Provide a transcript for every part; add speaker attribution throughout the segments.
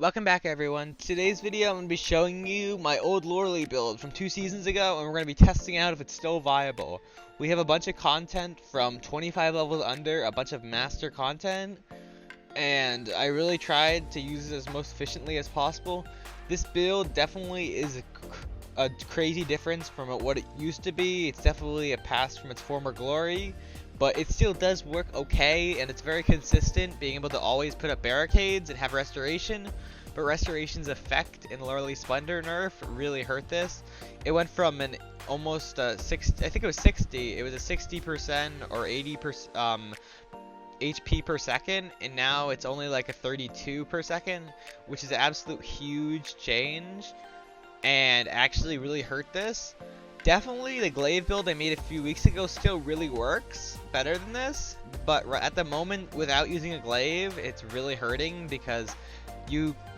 Speaker 1: Welcome back everyone. Today's video I'm going to be showing you my old Loreley build from 2 seasons ago, and we're going to be testing out if it's still viable. We have a bunch of content from 25 levels under, a bunch of master content, and I really tried to use it as most efficiently as possible. This build definitely is a crazy difference from what it used to be. It's definitely a pass from its former glory, but it still does work okay, and it's very consistent, being able to always put up barricades and have restoration. But restoration's effect in Loreley Splendor nerf really hurt this. It went from an almost 60, I think it was 60. It was a 60% or 80% HP per second, and now it's only like a 32 per second, which is an absolute huge change, and actually really hurt this. Definitely the glaive build I made a few weeks ago still really works better than this, but at the moment without using a glaive it's really hurting, because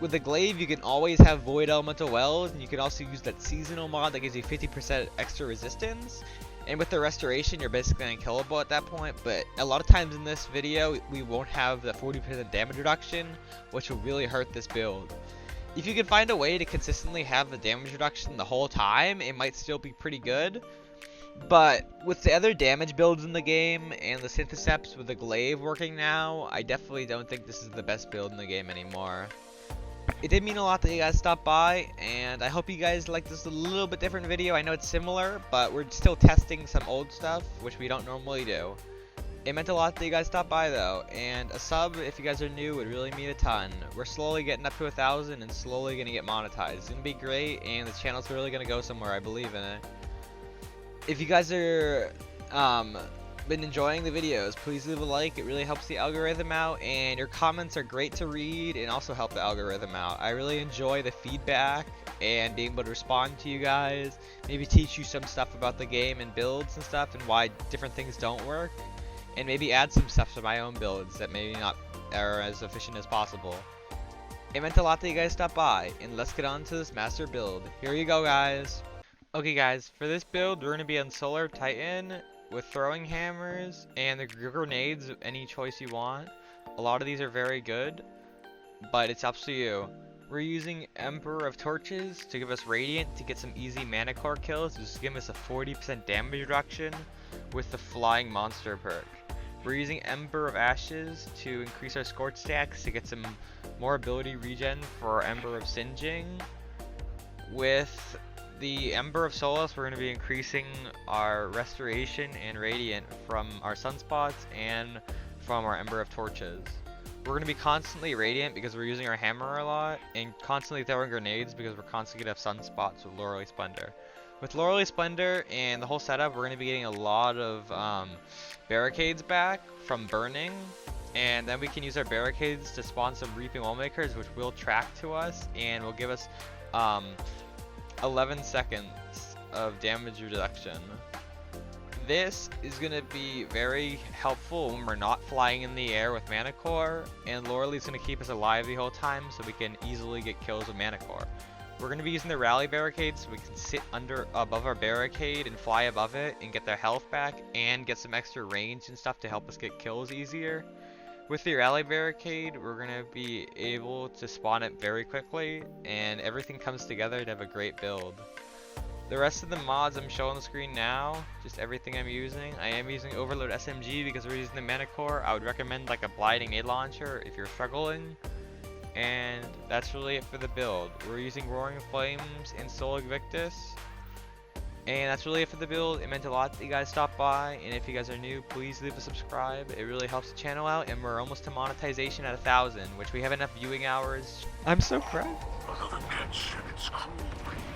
Speaker 1: with the glaive you can always have void elemental wells, and you can also use that seasonal mod that gives you 50% extra resistance, and with the restoration you're basically unkillable at that point. But a lot of times in this video we won't have the 40% damage reduction, which will really hurt this build. If you can find a way to consistently have the damage reduction the whole time, it might still be pretty good. But with the other damage builds in the game and the Syntheseps with the glaive working now, I definitely don't think this is the best build in the game anymore. It did mean a lot that you guys stopped by, and I hope you guys like this a little bit different video. I know it's similar, but we're still testing some old stuff, which we don't normally do. It meant a lot that you guys stopped by though, and a sub if you guys are new would really mean a ton. We're slowly getting up to 1,000 and slowly gonna get monetized. It's gonna be great, and the channel's really gonna go somewhere. I believe in it. If you guys are been enjoying the videos, please leave a like. It really helps the algorithm out, and your comments are great to read and also help the algorithm out. I really enjoy the feedback and being able to respond to you guys, maybe teach you some stuff about the game and builds and stuff and why different things don't work, and maybe add some stuff to my own builds that maybe not are as efficient as possible. It meant a lot that you guys stopped by, and let's get on to this master build. Here you go, guys. Okay guys, for this build we're going to be on Solar Titan with throwing hammers and the grenades of any choice you want. A lot of these are very good, but it's up to you. We're using Emperor of Torches to give us Radiant to get some easy mana core kills, just give us a 40% damage reduction with the Flying Monster perk. We're using Ember of Ashes to increase our Scorch stacks to get some more ability regen for our Ember of Singeing. With the Ember of Solace, we're going to be increasing our Restoration and Radiant from our Sunspots and from our Ember of Torches. We're going to be constantly Radiant because we're using our hammer a lot, and constantly throwing grenades because we're constantly going to have Sunspots with Loreley Splendor. With Loreley Splendor and the whole setup, we're going to be getting a lot of barricades back from burning, and then we can use our barricades to spawn some Reaping Wallmakers, which will track to us and will give us 11 seconds of damage reduction. This is going to be very helpful when we're not flying in the air with Mana Core, and Loreley's going to keep us alive the whole time so we can easily get kills with Mana Core. We're going to be using the rally barricade so we can sit above our barricade and fly above it and get their health back and get some extra range and stuff to help us get kills easier. With the rally barricade, we're going to be able to spawn it very quickly, and everything comes together to have a great build. The rest of the mods I'm showing on the screen now, just everything I'm using. I am using Overload SMG because we're using the Mana Core. I would recommend like a Blinding Nade Launcher if you're struggling. And that's really it for the build. We're using Roaring Flames and Soul Invictus. And that's really it for the build. It meant a lot that you guys stopped by, and if you guys are new, please leave a subscribe. It really helps the channel out, and we're almost to monetization at 1,000, which we have enough viewing hours. I'm so proud.
Speaker 2: Another can shed its cruel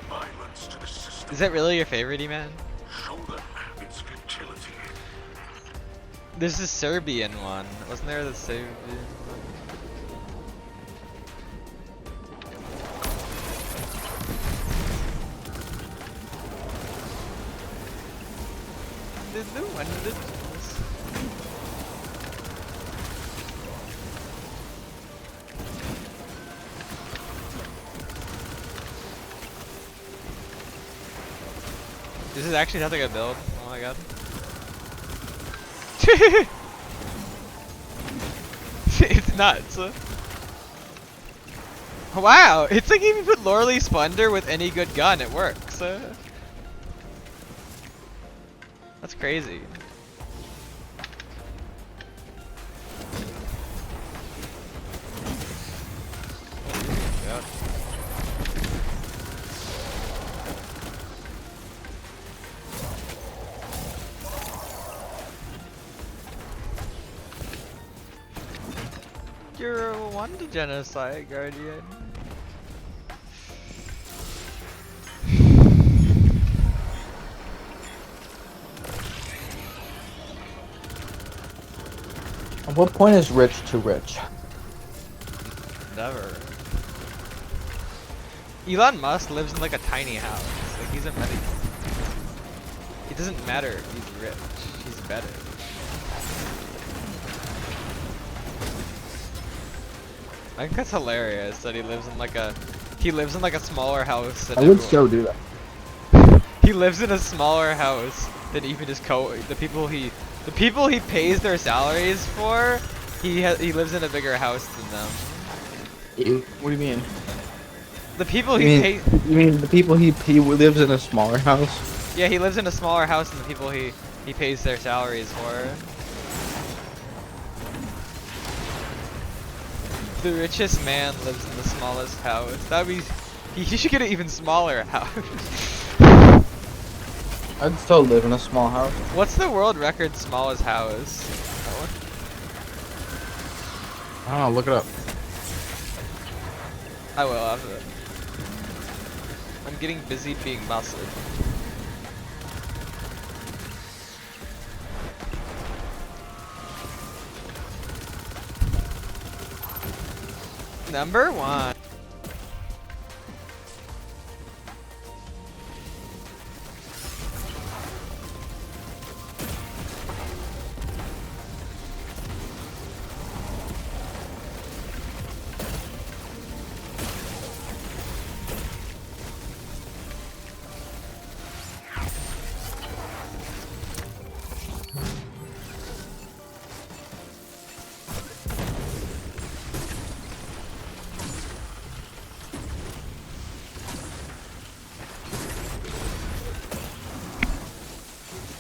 Speaker 2: violence to the system.
Speaker 1: Is that really your favorite, E-Man?
Speaker 2: Show them its futility.
Speaker 1: There's a Serbian one. Wasn't there the Serbian one? This is actually not a good build. Oh my god. It's nuts. Wow, it's like if you put Loreley Splendor with any good gun, it works. That's crazy. Yep. You're a one to genocide, Guardian.
Speaker 3: At what point is rich too rich?
Speaker 1: Never. Elon Musk lives in like a tiny house. Like he's a many. It doesn't matter if he's rich. He's better. I think that's hilarious that he lives in like a smaller house than
Speaker 3: I would
Speaker 1: everyone.
Speaker 3: so do that.
Speaker 1: He lives in a smaller house than even the people he pays their salaries for. He lives in a bigger house than them.
Speaker 3: What do you mean?
Speaker 1: The people
Speaker 3: You
Speaker 1: he
Speaker 3: mean,
Speaker 1: pays.
Speaker 3: you mean the people he lives in a smaller house?
Speaker 1: Yeah, he lives in a smaller house than the people he pays their salaries for. The richest man lives in the smallest house. That means he should get an even smaller house.
Speaker 3: I'd still live in a small house.
Speaker 1: What's the world record smallest house?
Speaker 3: I don't know, look it up.
Speaker 1: I will after it. I'm getting busy being massive. Number 1.